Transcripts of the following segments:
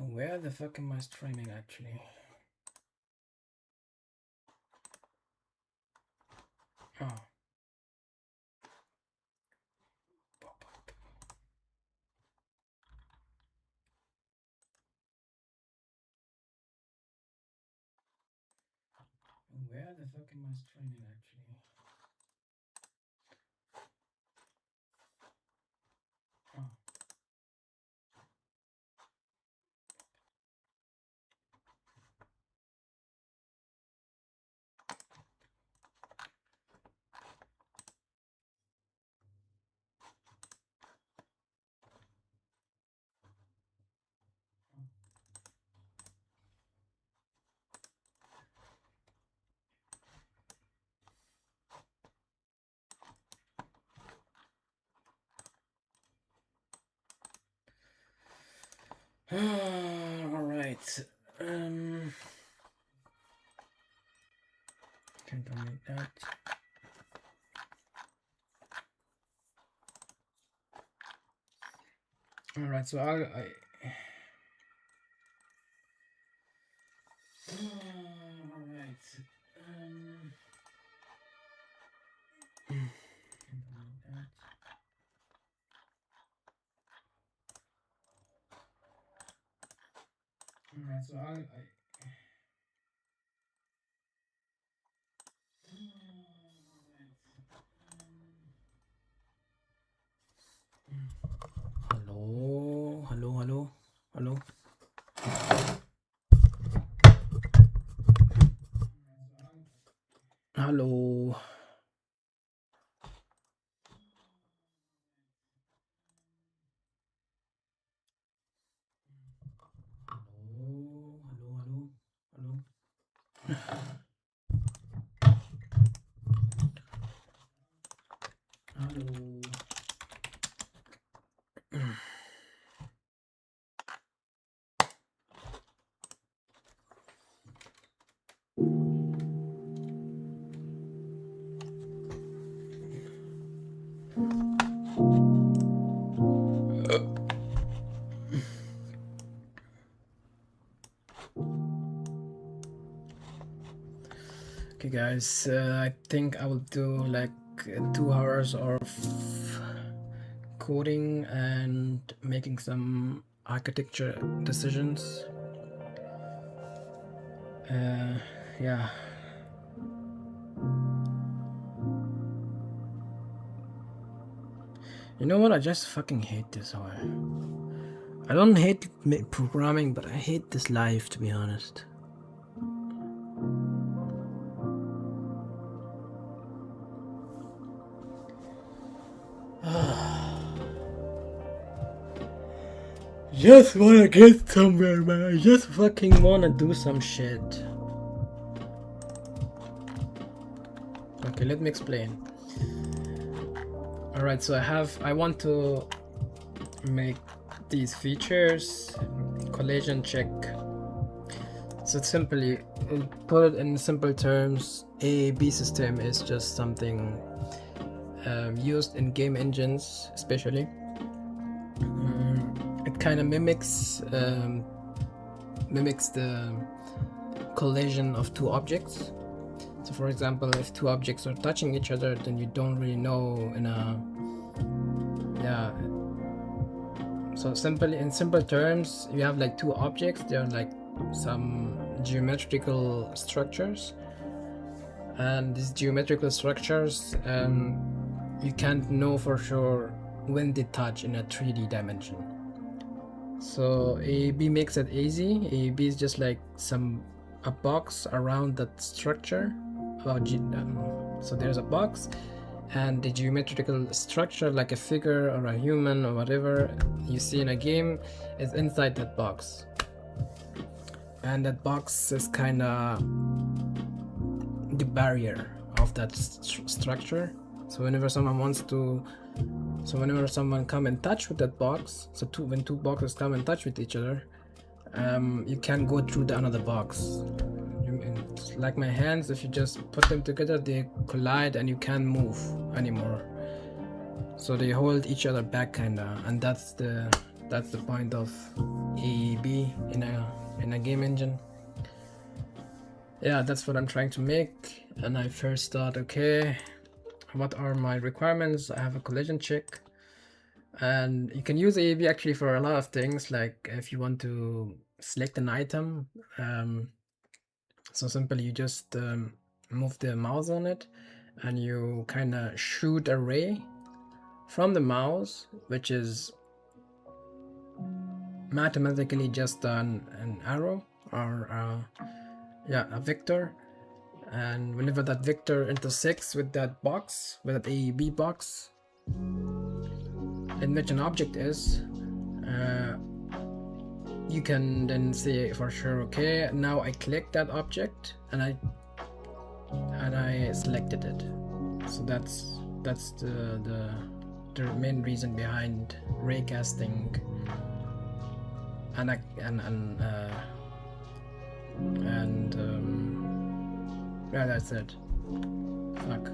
Where the fuck am I streaming actually? Oh. Where the fuck am I streaming actually? Oh. All right. Can't make that. All right. So all right. Alright, so hello, hello, hello, hello. Hello. Hello. Okay, guys, I think I will do like 2 hours of coding and making some architecture decisions. Yeah. You know what? I just fucking hate this hour. I don't hate programming, but I hate this life, to be honest. Just wanna get somewhere, man. I just fucking wanna do some shit. Okay, let me explain. Alright, so I want to make these features, collision check. So simply, put it in simple terms, AABB system is just something used in game engines, especially. It kind of mimics the collision of 2 objects. So for example, if 2 objects are touching each other, then you don't really know so in simple terms, you have like 2 objects. They're like some geometrical structures, and these geometrical structures you can't know for sure when they touch in a 3D dimension. So AABB makes it easy. AABB is just like a box around that structure. So there's a box, and the geometrical structure, like a figure or a human or whatever you see in a game, is inside that box. And that box is kind of the barrier of that structure. So whenever someone come in touch with that box, so when 2 boxes come in touch with each other, you can go through another box. Like my hands, if you just put them together, they collide and you can't move anymore. So they hold each other back kinda, and that's the That's the point of AABB in a game engine. Yeah, that's what I'm trying to make. And I first thought, okay, what are my requirements? I have a collision check, and you can use AABB actually for a lot of things. Like if you want to select an item, so simply you just move the mouse on it, and you kind of shoot a ray from the mouse, which is mathematically just an arrow or a vector, and whenever that vector intersects with that box, with that AABB box in which an object is, you can then say for sure, okay, now I click that object and I selected it. So that's the main reason behind raycasting and yeah, that's it. Fuck.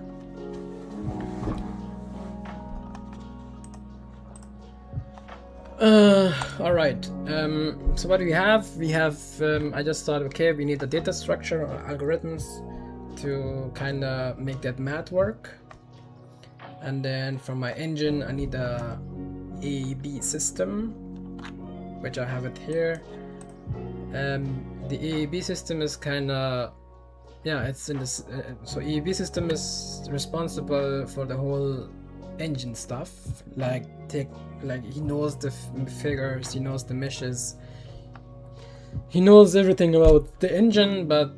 All right. So what we have, I just thought, okay, we need the data structure or algorithms to kind of make that math work. And then from my engine, I need a AABB system, which I have it here. The AABB system is kind of, yeah, it's in this. So AABB system is responsible for the whole engine stuff. Like he knows the figures, he knows the meshes, he knows everything about the engine, but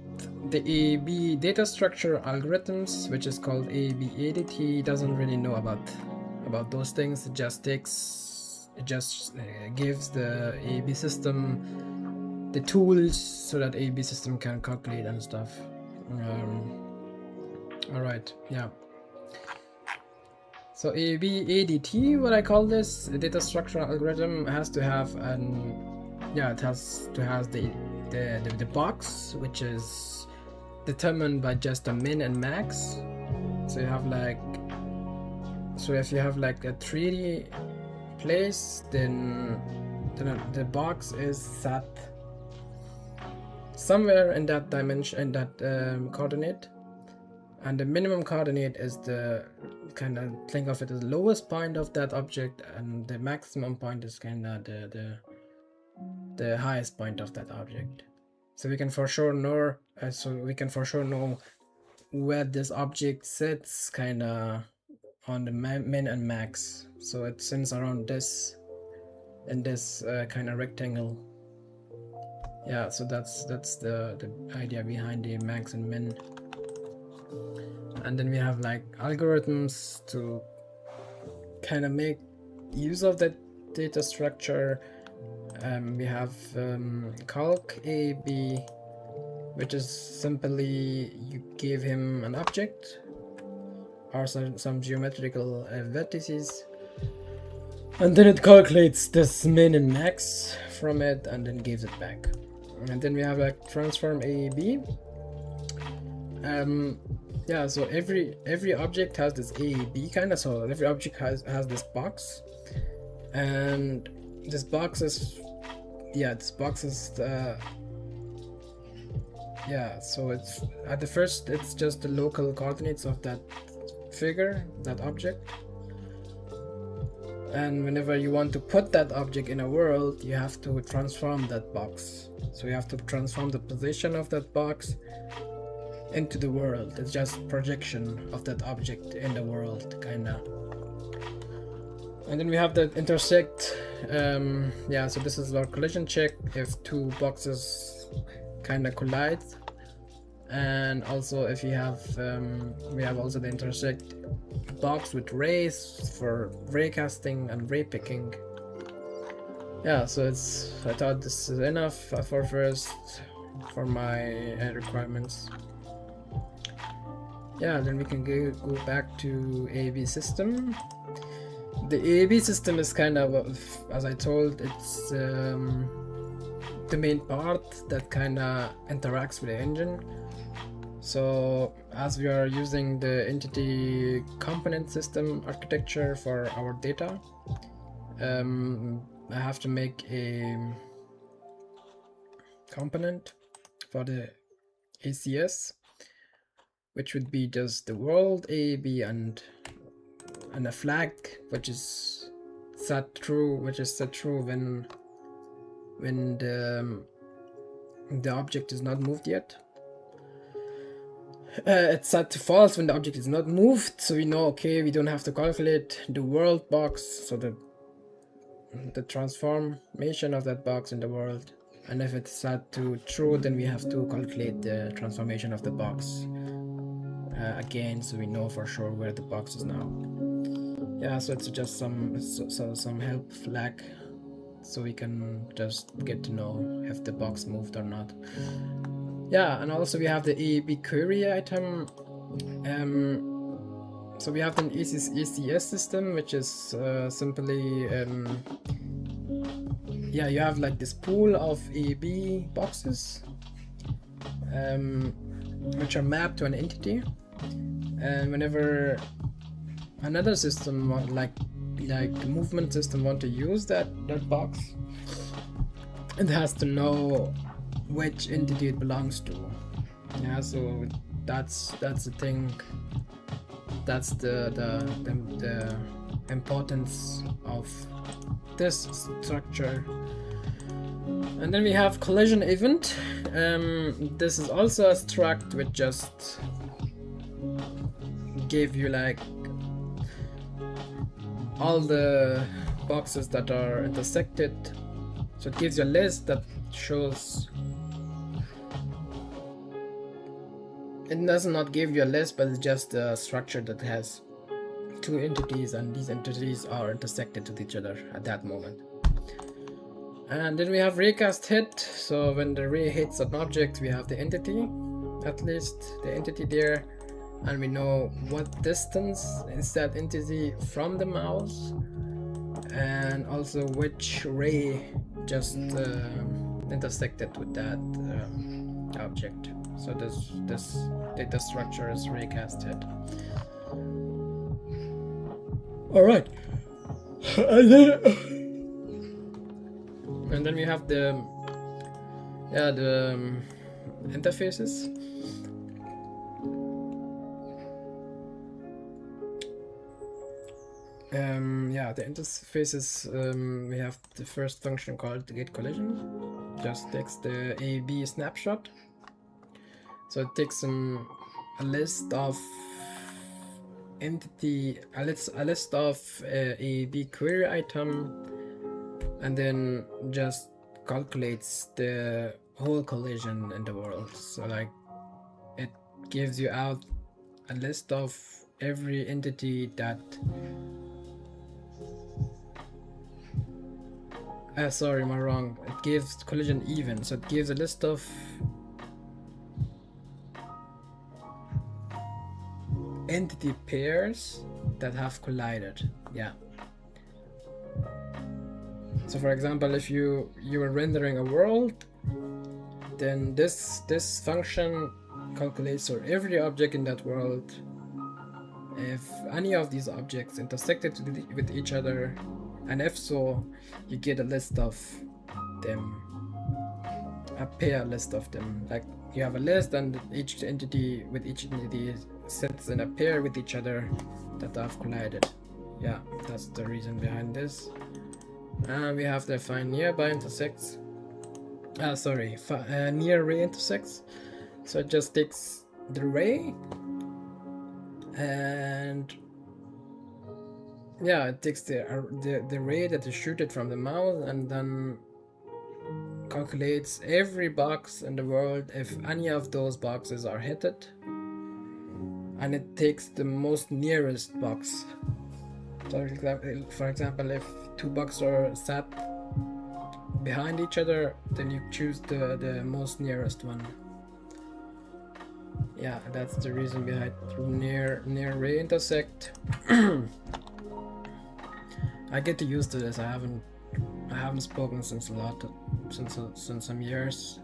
the AABB data structure algorithms, which is called AABB ADT, doesn't really know about those things. It just gives the AABB system the tools so that AABB system can calculate and stuff. All right, yeah. So AABB ADT, what I call this, a data structure algorithm, has to have it has to have the box, which is determined by just a min and max. So you have if you have like a 3D place, then the box is set somewhere in that dimension, in that coordinate, and the minimum coordinate is the kind of, think of it as the lowest point of that object, and the maximum point is kind of the highest point of that object. So we can for sure know where this object sits kind of on the min and max. So it sits around this in this kind of rectangle. Yeah, so that's the idea behind the max and min. And then we have like algorithms to kind of make use of that data structure. We have calc AABB, which is simply you give him an object or some geometrical vertices, and then it calculates this min and max from it and then gives it back. And then we have like transform AABB. Yeah, so every object has this AABB kind of, so every object has this box, and this box is so it's at the first it's just the local coordinates of that figure, that object, and whenever you want to put that object in a world, you have to transform that box. So you have to transform the position of that box into the world. It's just projection of that object in the world, kinda. And then we have the intersect. So this is our collision check if two boxes kinda collide, and also if you have we have also the intersect box with rays for ray casting and ray picking. Yeah, so I thought this is enough for my requirements. Yeah, then we can go back to AABB system. The AABB system is kind of, as I told, it's the main part that kind of interacts with the engine. So as we are using the entity component system architecture for our data, I have to make a component for the ACS, which would be just the world AAB and a flag which is set true, when the object is not moved yet. It's set to false when the object is not moved, so we know, okay, we don't have to calculate the world box, so the transformation of that box in the world. And if it's set to true, then we have to calculate the transformation of the box again, so we know for sure where the box is now. Yeah, so it's just some help flag, so we can just get to know if the box moved or not. Yeah, and also we have the AAB query item. So we have an ACS system, which is simply yeah, you have like this pool of AAB boxes, which are mapped to an entity, and whenever another system like movement system want to use that box, it has to know which entity it belongs to. Yeah, so that's the thing. That's the importance of this structure. And then we have collision event. This is also a struct which just gave you like all the boxes that are intersected. So it gives you a list that shows. It does not give you a list, but it's just a structure that has two entities, and these entities are intersected with each other at that moment. And then we have raycast hit. So when the ray hits an object, we have the entity, at least the entity there, and we know what distance is that entity from the mouse, and also which ray just intersected with that object. So this data structure is raycast hit. All right. And then we have the interfaces. The interfaces, we have the first function called get collision. Just takes the AAB snapshot. So it takes a list of a list of AAB query item, and then just calculates the whole collision in the world. So like it gives you out a list of every entity that sorry, am I wrong? It gives collision even, so it gives a list of entity pairs that have collided. Yeah. So for example, if you were rendering a world, then this function calculates for every object in that world. If any of these objects intersected with each other, and if so, you get a list of them, a pair list of them. Like you have a list, and each entity sits in a pair with each other that have collided. Yeah, that's the reason behind this. And we have the find nearby intersects. Near ray intersects. So it just takes the ray, and yeah, it takes the ray that is shooted from the mouse, and then calculates every box in the world if any of those boxes are hitted, and it takes the most nearest box. So for example, if two boxes are sat behind each other, then you choose the most nearest one. Yeah, that's the reason behind near ray intersect. I get used to this. I haven't spoken since some years,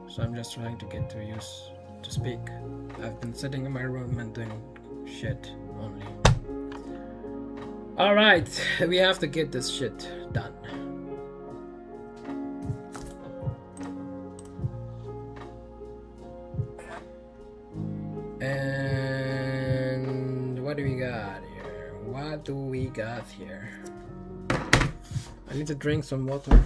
so I'm just trying to get used to speak. I've been sitting in my room and doing shit only. All right, we have to get this shit done. we got here? I need to drink some water.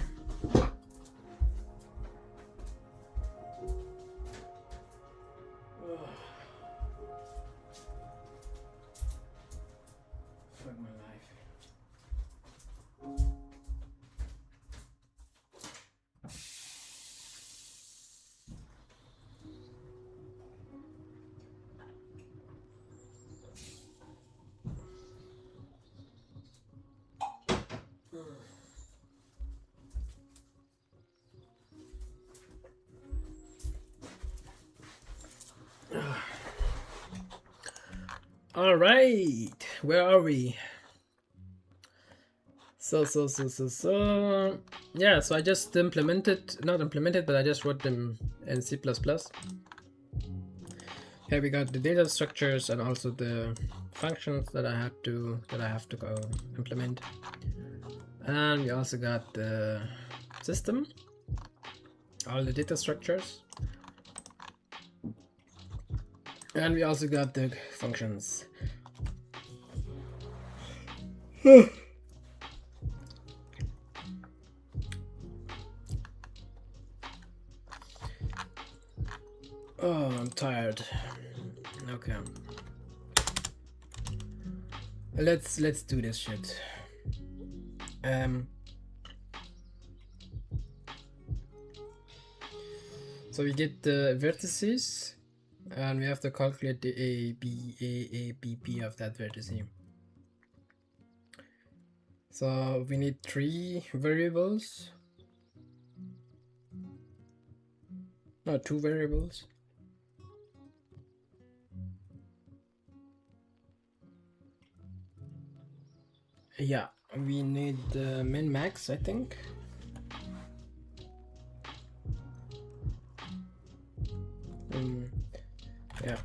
Fuck my life. All right, where are we? So yeah, so I just not implemented, but I just wrote them in C++. Here we got the data structures and also the functions that I have to go implement. And we also got the system, all the data structures. And we also got the functions. Oh, I'm tired. Okay. Let's do this shit. So we get the vertices, and we have to calculate the AABB of that vertex. So we need 3 variables. No, 2 variables. Yeah, we need the min max, I think. Yeah.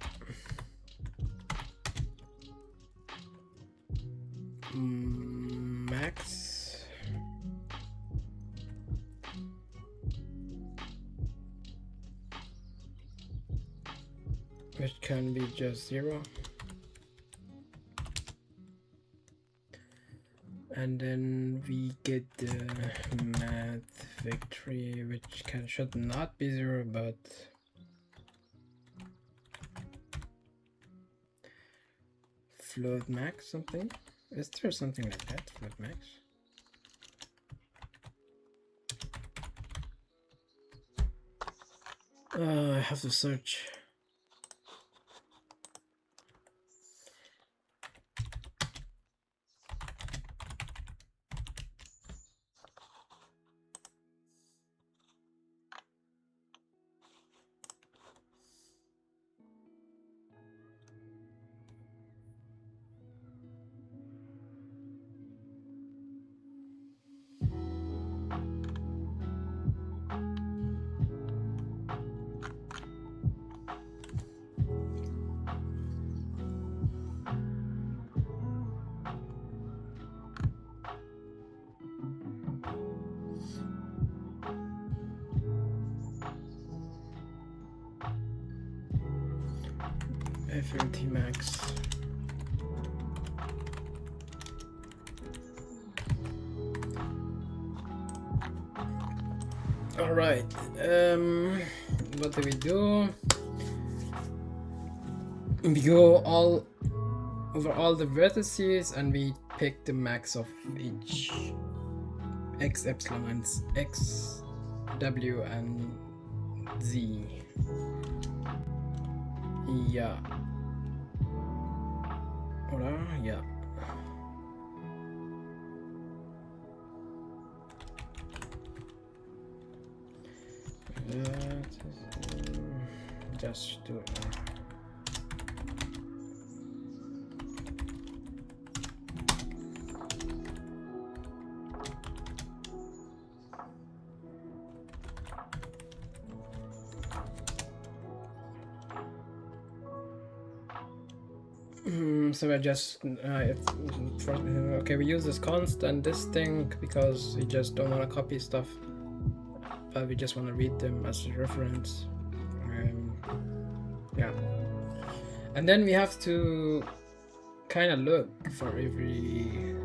Max. Which can be just 0. And then we get the math victory, which should not be 0, but float max something. Is there something like that? Float max. I have to search. FMT max. All right. What do we do? We go over all the vertices and we pick the max of each x, epsilon, and x, w, and z. Yeah. Oder? Yeah. Just do it. So I just okay, we use this const and this thing because we just don't want to copy stuff, but we just want to read them as a reference. Yeah, and then we have to kind of look for every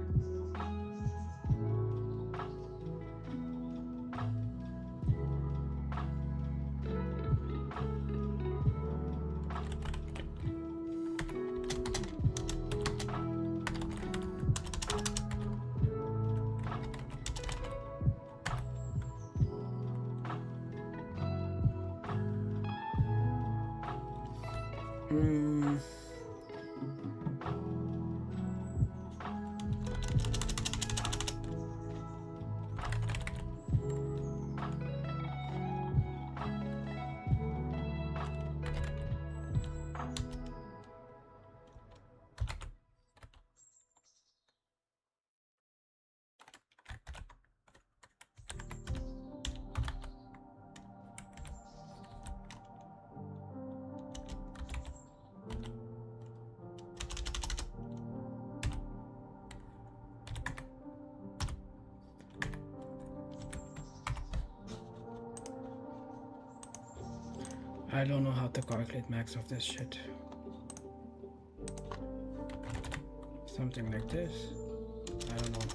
I don't know how to calculate max of this shit. Something like this. I don't know.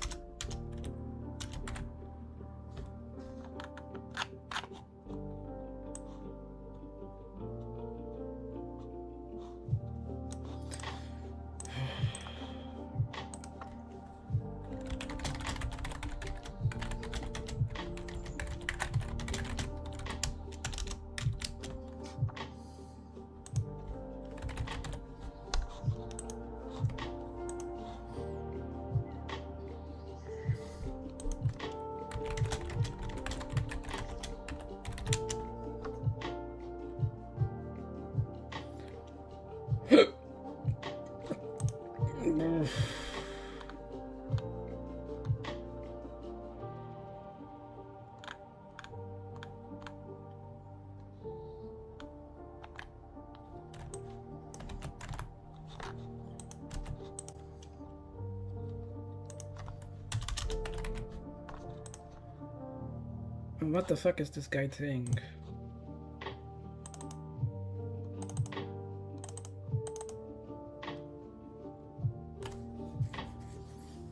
What the fuck is this guy saying?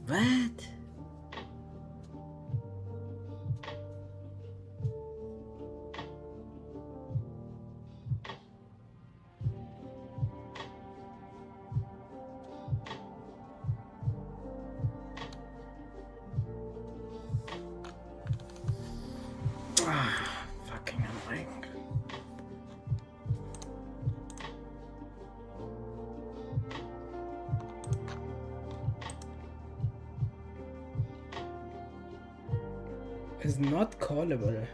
What? Fucking annoying. Is not callable.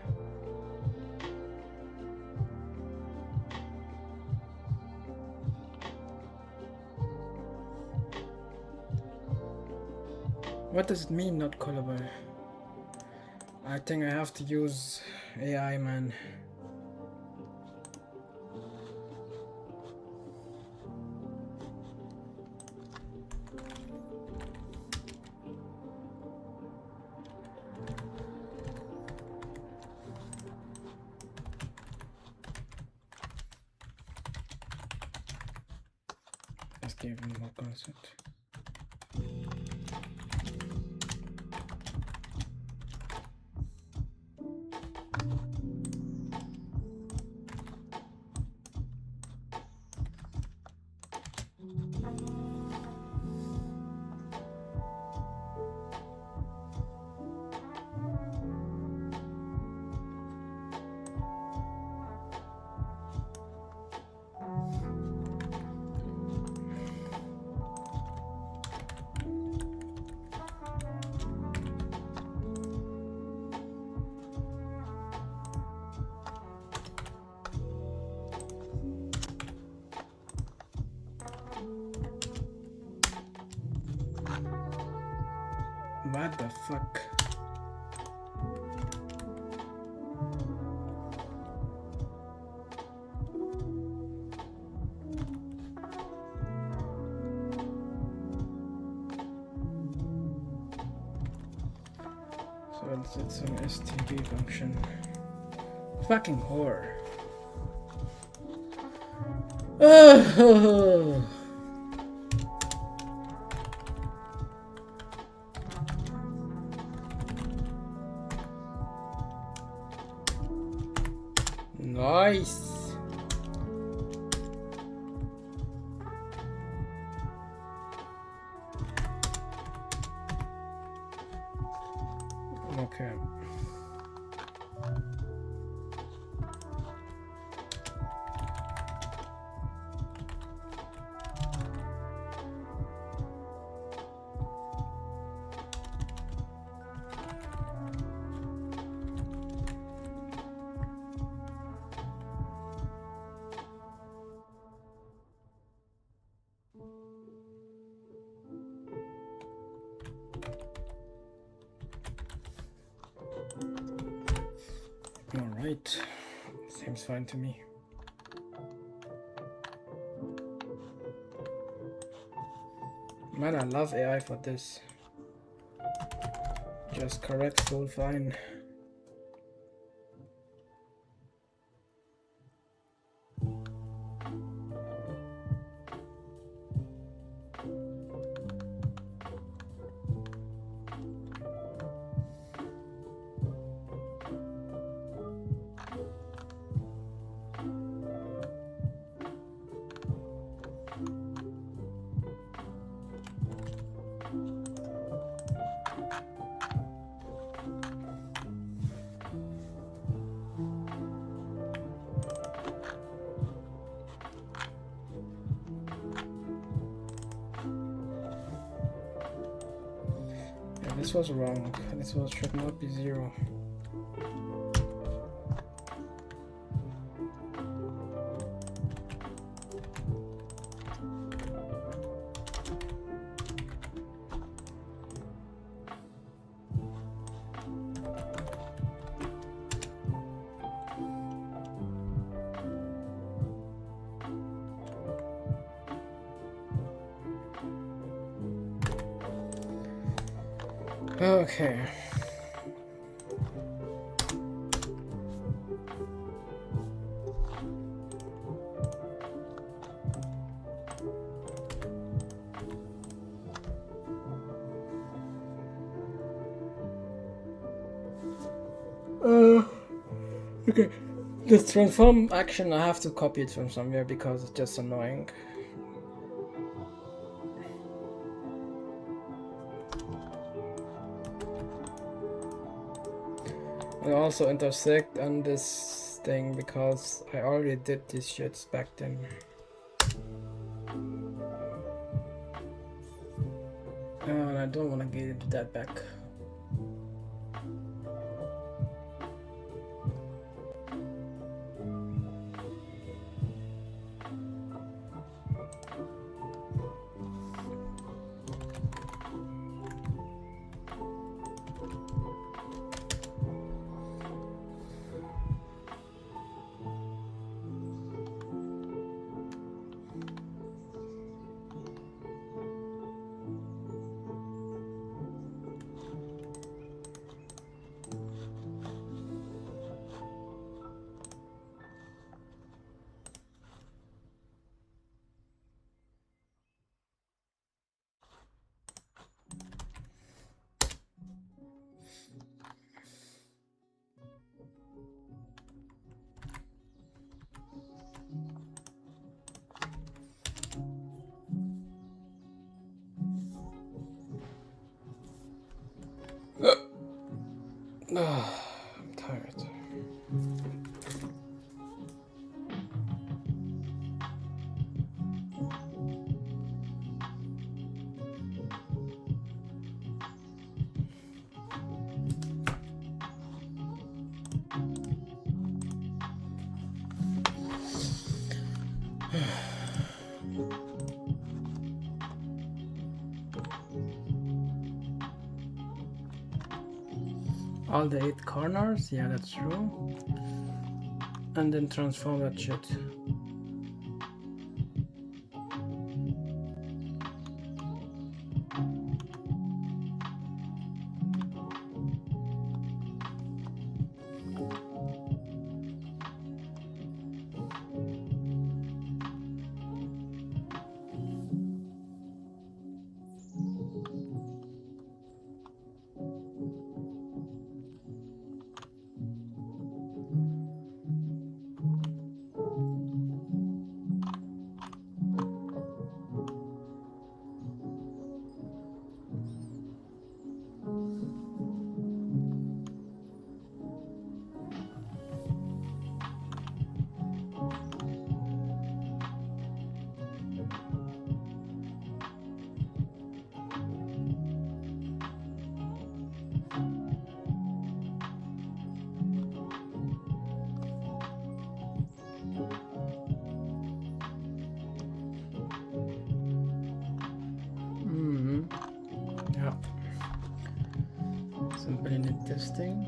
What does it mean, not callable? I think I have to use AI, man. Let's give him more concept. What the fuck? So it's some STD function. Fucking whore. Oh. Nice. Okay. All right, seems fine to me. Man, I love AI for this. Just correct full fine. This was wrong. This should not be 0. Okay. Okay. This transform action, I have to copy it from somewhere because it's just annoying. I also intersect on this thing because I already did these shits back then. And I don't want to get into that back. I'm tired. All the 8 corners, yeah, that's true. And then transform that shit. Yeah. Simply need testing.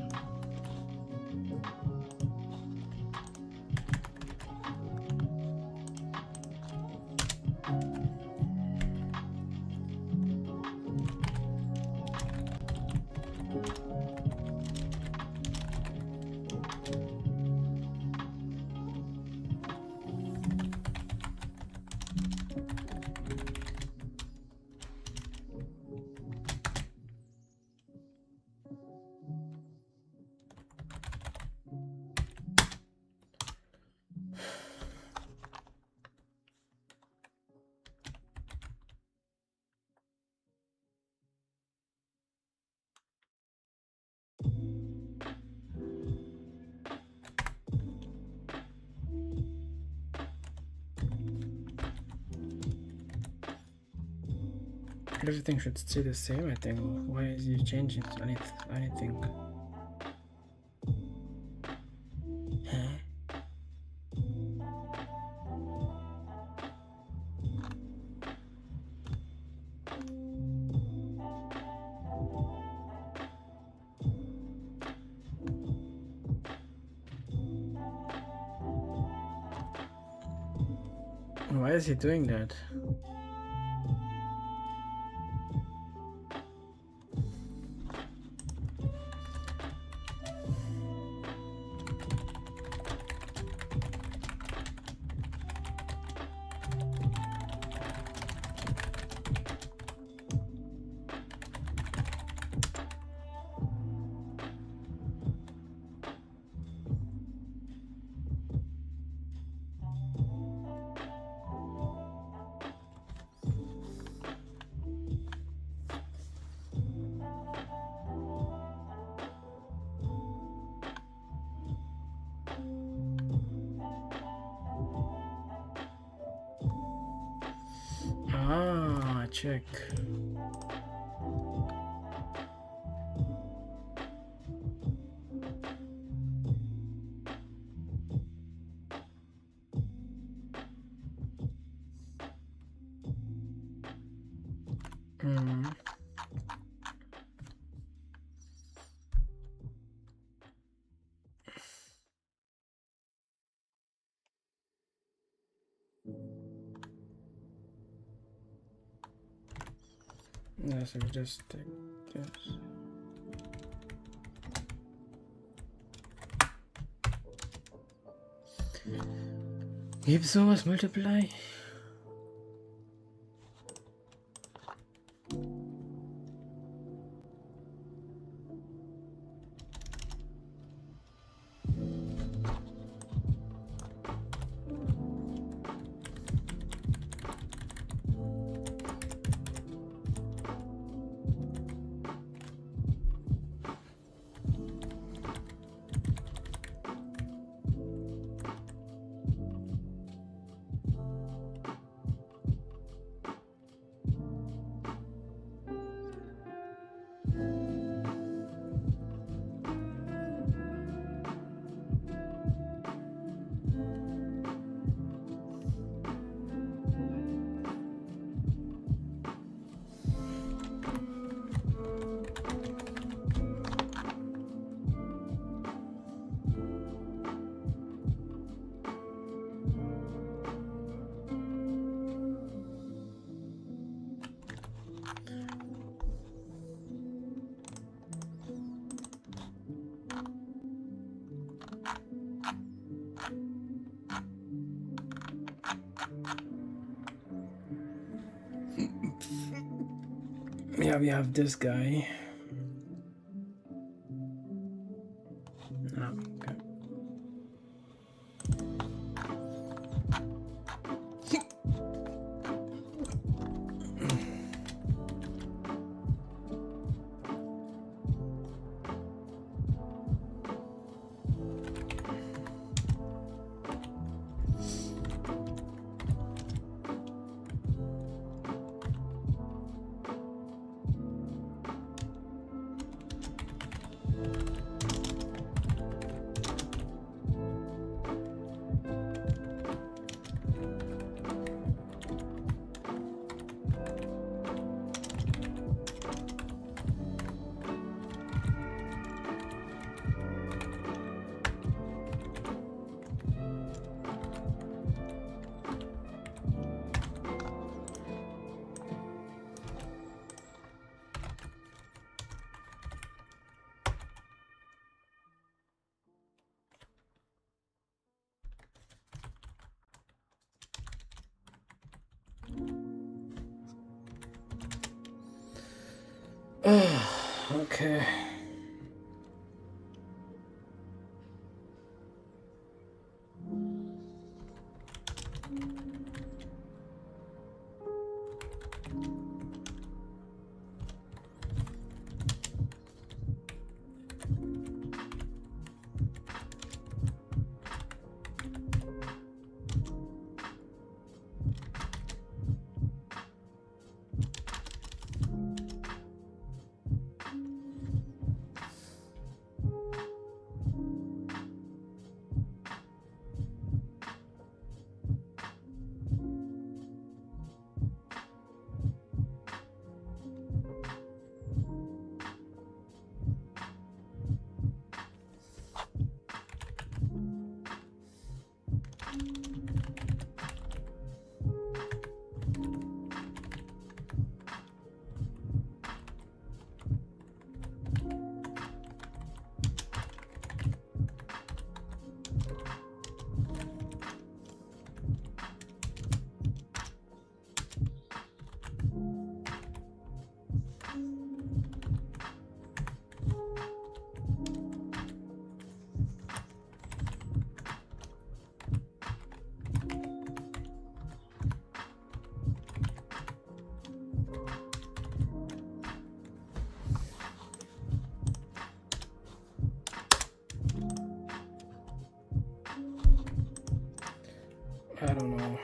Everything should stay the same, I think. Why is you changing anything? Huh? Why is he doing that? Ah, check. Hmm. Yeah, so we just take this. Give source multiply. Yeah, we have this guy. Ah, okay. Okay. I don't know.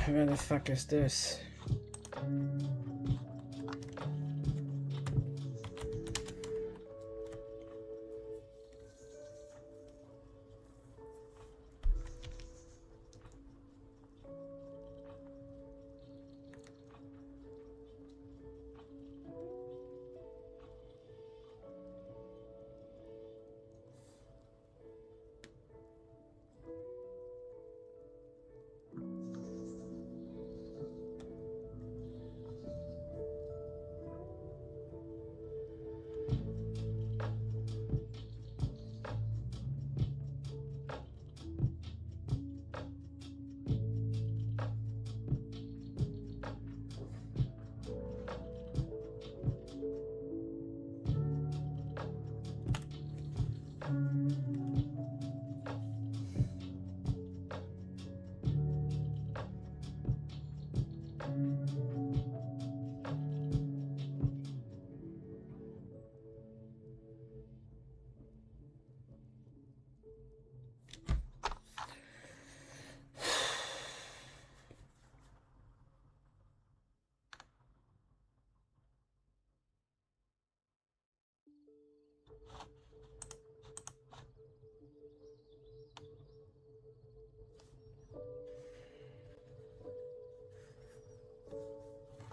Where the fuck is this?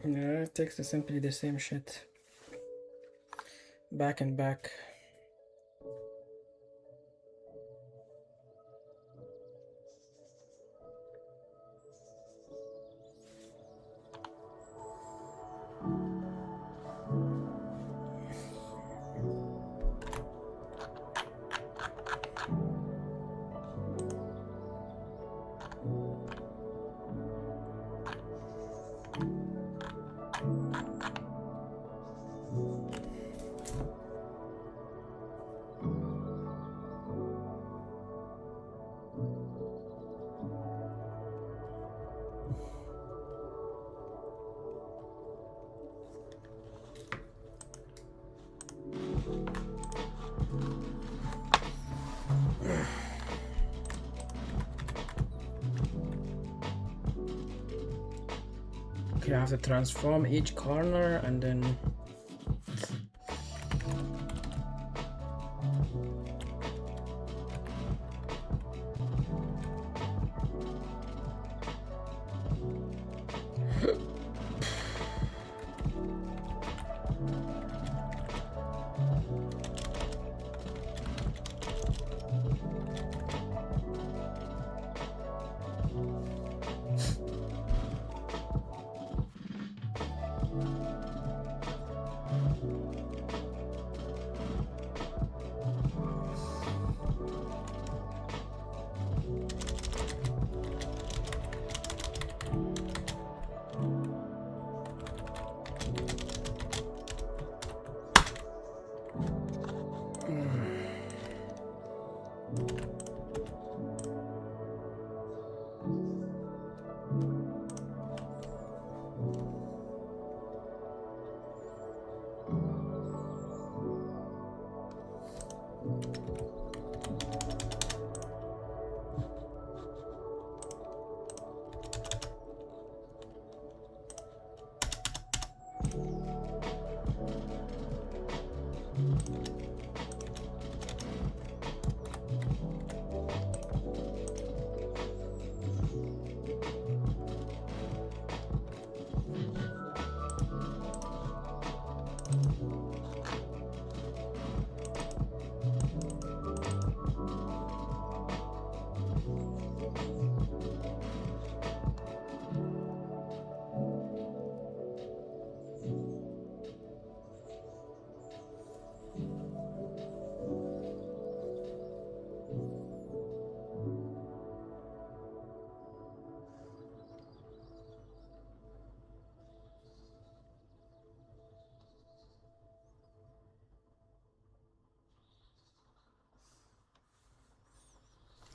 Yeah, it takes simply the same shit. Back and back. Okay, I have to transform each corner and then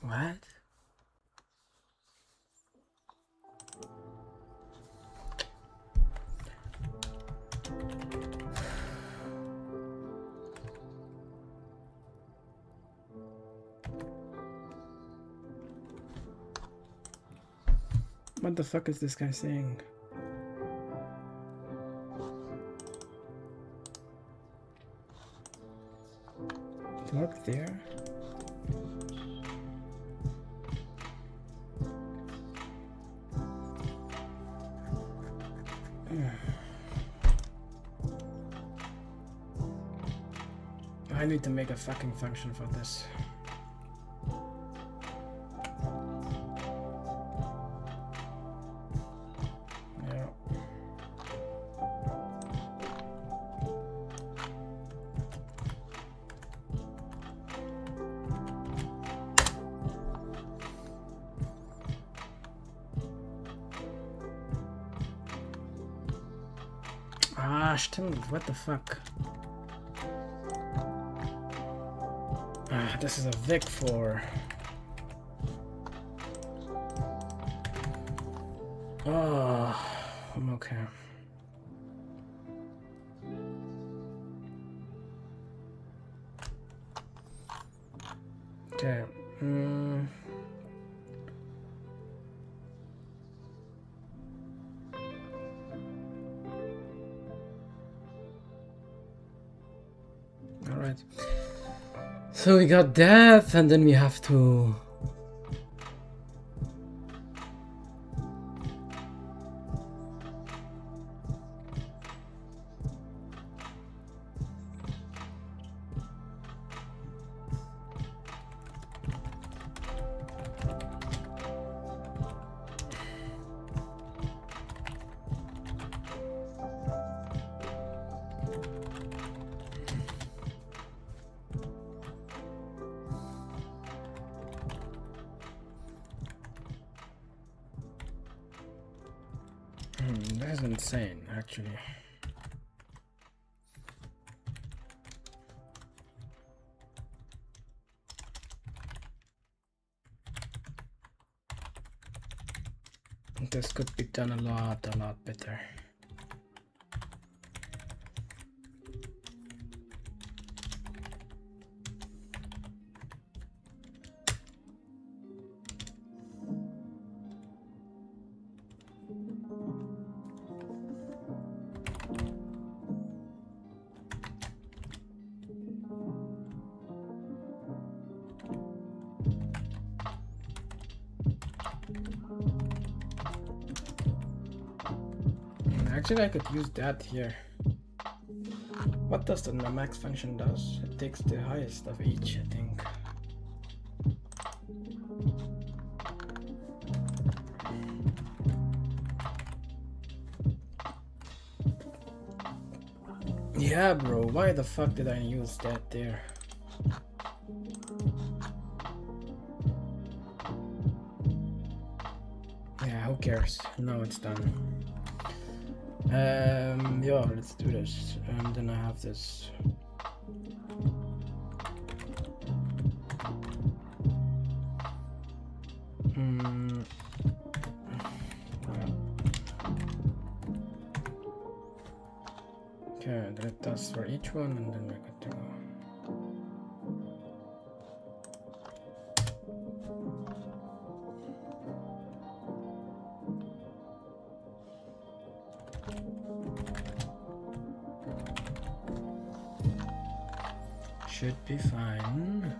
What? What the fuck is this guy saying? Look there. I need to make a fucking function for this. Yeah. Ah, stimmt, what the fuck? Ah, this is a Vic for. Oh, I'm okay. Okay. All right. So we got that, and then we have to. That's insane, actually. This could be done a lot better. Actually, I could use that here. What does the max function does? It takes the highest of each, I think. Yeah, bro, why the fuck did I use that there? Yeah, who cares? No, it's done. Yeah, let's do this. And then I have this. Okay, that does for each one, and then we're good to go. Should be fine.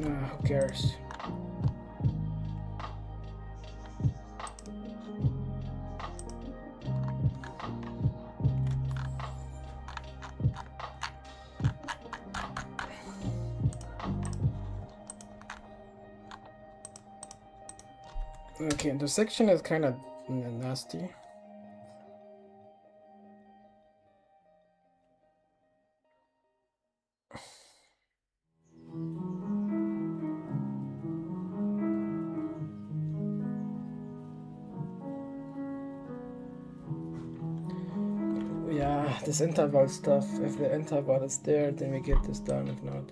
Who cares? Okay, the section is kind of nasty. Yeah, this interval stuff. If the interval is there, then we get this done. If not.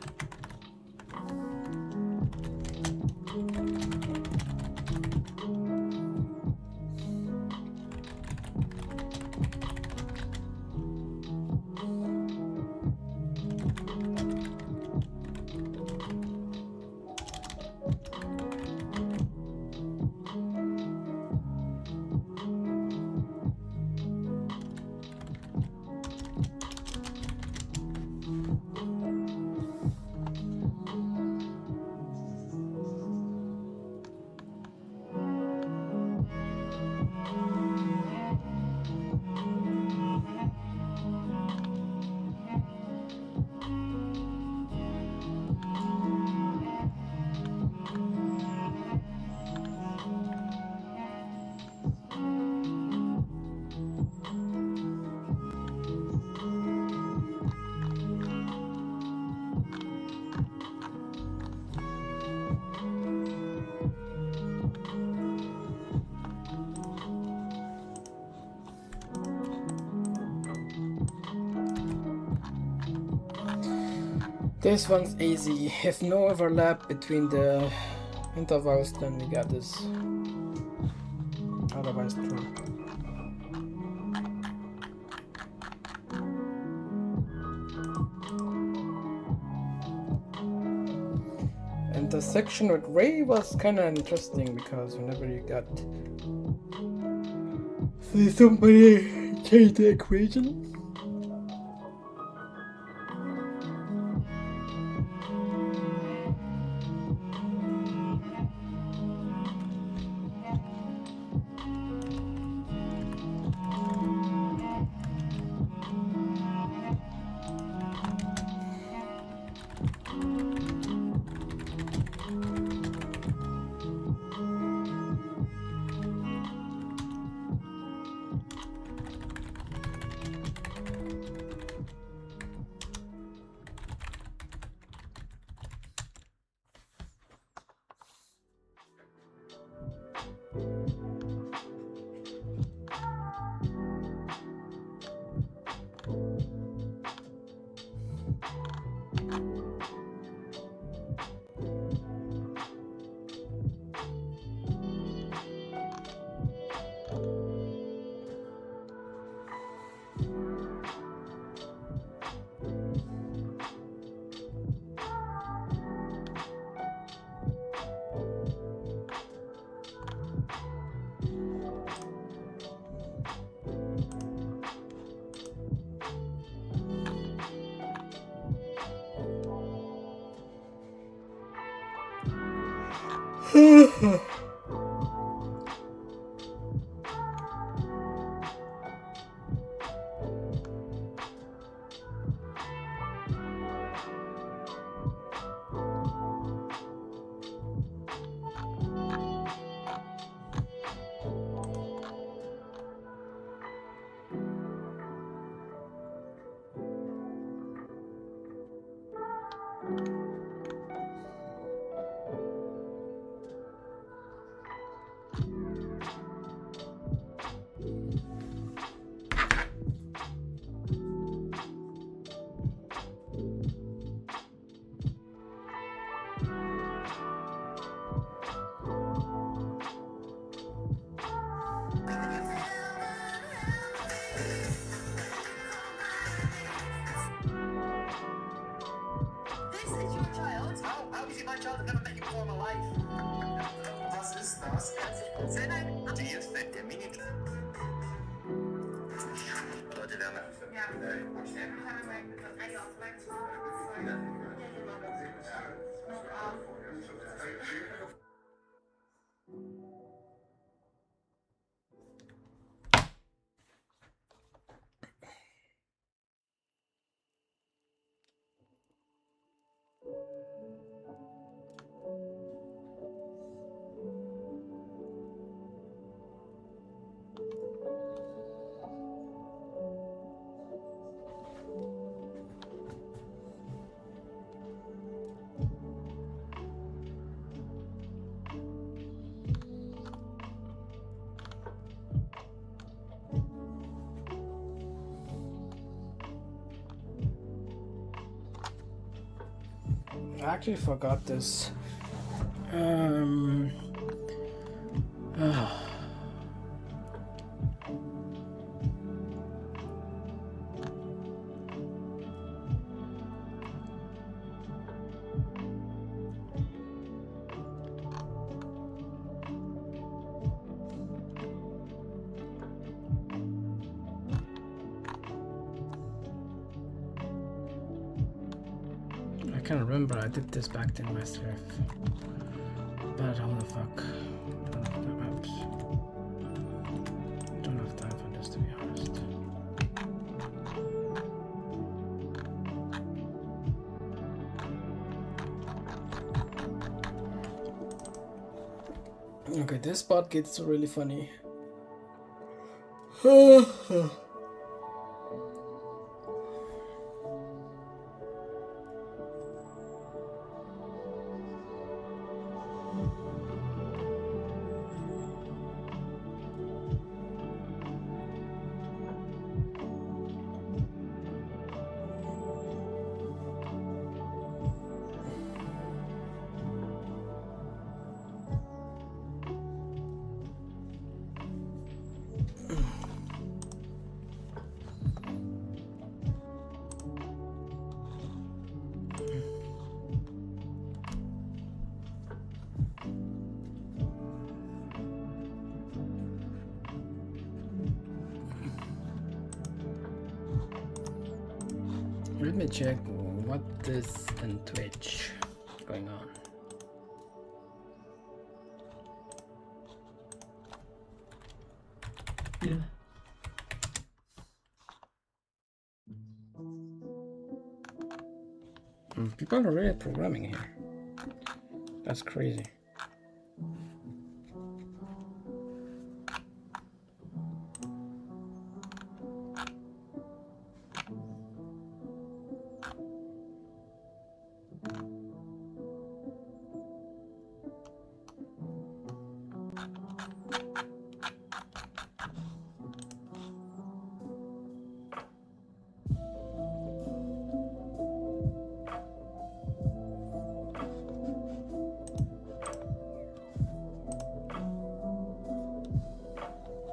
This one's easy. If no overlap between the intervals, then we got this. Otherwise, true. And the section with Ray was kind of interesting because whenever you got somebody change the equation. I actually forgot this. I can't remember. I did this back then myself. But how the fuck? Don't have time for this, to be honest. Okay, this part gets really funny. Let me check what is in Twitch going on. Yeah. People are really programming here. That's crazy.